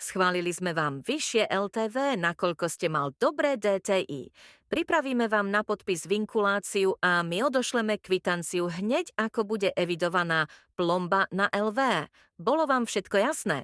Schválili sme vám vyššie LTV, nakoľko ste mal dobré DTI. Pripravíme vám na podpis vinkuláciu a my odošleme kvitanciu hneď, ako bude evidovaná plomba na LV. Bolo vám všetko jasné?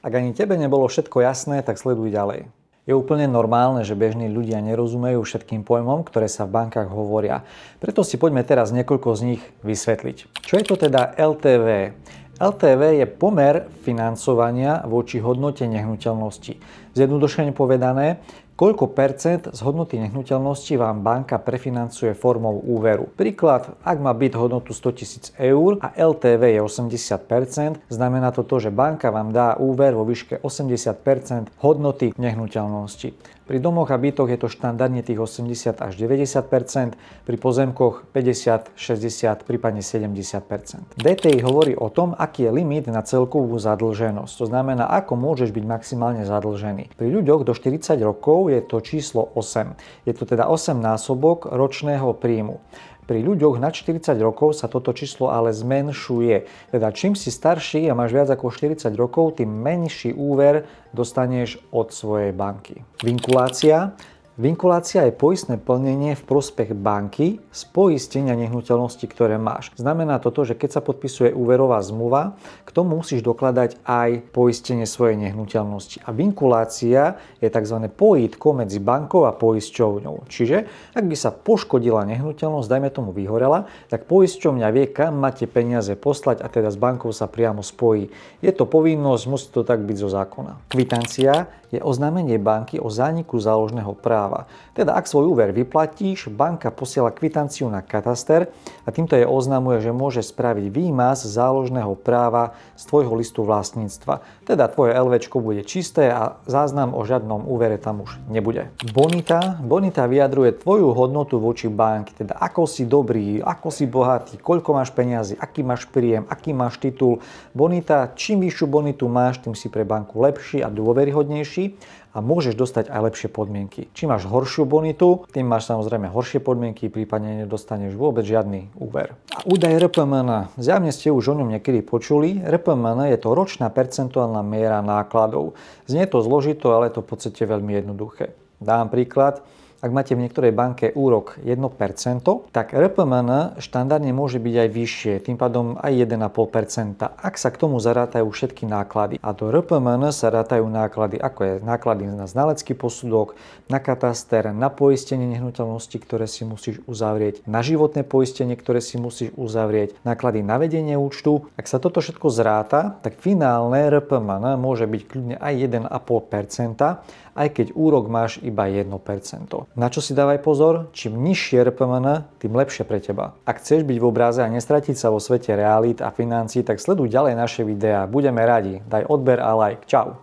Ak ani tebe nebolo všetko jasné, tak sleduj ďalej. Je úplne normálne, že bežní ľudia nerozumejú všetkým pojmom, ktoré sa v bankách hovoria. Preto si poďme teraz niekoľko z nich vysvetliť. Čo je to teda LTV? LTV je pomer financovania voči hodnote nehnuteľnosti. Zjednodušene povedané, koľko percent z hodnoty nehnuteľnosti vám banka prefinancuje formou úveru. Príklad, ak má byt hodnotu 100 000 eur a LTV je 80%, znamená to, že banka vám dá úver vo výške 80% hodnoty nehnuteľnosti. Pri domoch a bytoch je to štandardne tých 80 až 90%, pri pozemkoch 50, 60, prípadne 70%. DTI hovorí o tom, aký je limit na celkovú zadlženosť. To znamená, ako môžeš byť maximálne zadlžený. Pri ľuďoch do 40 rokov je to číslo 8. Je to teda 8 násobok ročného príjmu. Pri ľuďoch nad 40 rokov sa toto číslo ale zmenšuje. Teda čím si starší a máš viac ako 40 rokov, tým menší úver dostaneš od svojej banky. Vinkulácia. Vinkulácia je poistné plnenie v prospech banky z poistenia nehnuteľnosti, ktoré máš. Znamená to, že keď sa podpisuje úverová zmluva, k tomu musíš dokladať aj poistenie svojej nehnuteľnosti. A vinkulácia je tzv. Pojítko medzi bankou a poisťovňou. Čiže ak by sa poškodila nehnuteľnosť, dajme tomu vyhorela, tak poisťovňa vie, kam máte peniaze poslať a teda s bankou sa priamo spojí. Je to povinnosť, musí to tak byť zo zákona. Kvitancia je oznámenie banky o zániku záložného práva. Teda ak svoj úver vyplatíš, banka posiela kvitanciu na kataster a týmto jej oznamuje, že môže spraviť výmaz záložného práva z tvojho listu vlastníctva. Teda tvoje LVčko bude čisté a záznam o žiadnom úvere tam už nebude. Bonita. Bonita vyjadruje tvoju hodnotu voči banky. Teda ako si dobrý, ako si bohatý, koľko máš peniazy, aký máš príjem, aký máš titul. Bonita, čím vyššiu bonitu máš, tým si pre banku lepší a dôveryhodnejší a môžeš dostať aj lepšie podmienky. Čím máš horšiu bonitu, tým máš samozrejme horšie podmienky, prípadne nedostaneš vôbec žiadny úver. A údaj RPMN. Zjavne ste už o ňom niekedy počuli. RPMN je to ročná percentuálna miera nákladov. Znie to zložito, ale je to v podstate veľmi jednoduché. Dám príklad. Ak máte v niektorej banke úrok 1%, tak RPMN štandardne môže byť aj vyššie, tým pádom aj 1,5%, ak sa k tomu zarátajú všetky náklady. A do RPMN sa rátajú náklady, ako je náklady na znalecký posudok, na kataster, na poistenie nehnuteľnosti, ktoré si musíš uzavrieť, na životné poistenie, ktoré si musíš uzavrieť, náklady na vedenie účtu. Ak sa toto všetko zráta, tak finálne RPMN môže byť kľudne aj 1,5%, aj keď úrok máš iba 1%. Na čo si dávaj pozor? Čím nižšie RPMN, tým lepšie pre teba. Ak chceš byť v obraze a nestratiť sa vo svete realít a financií, tak sleduj ďalej naše videá. Budeme radi. Daj odber a like. Čau.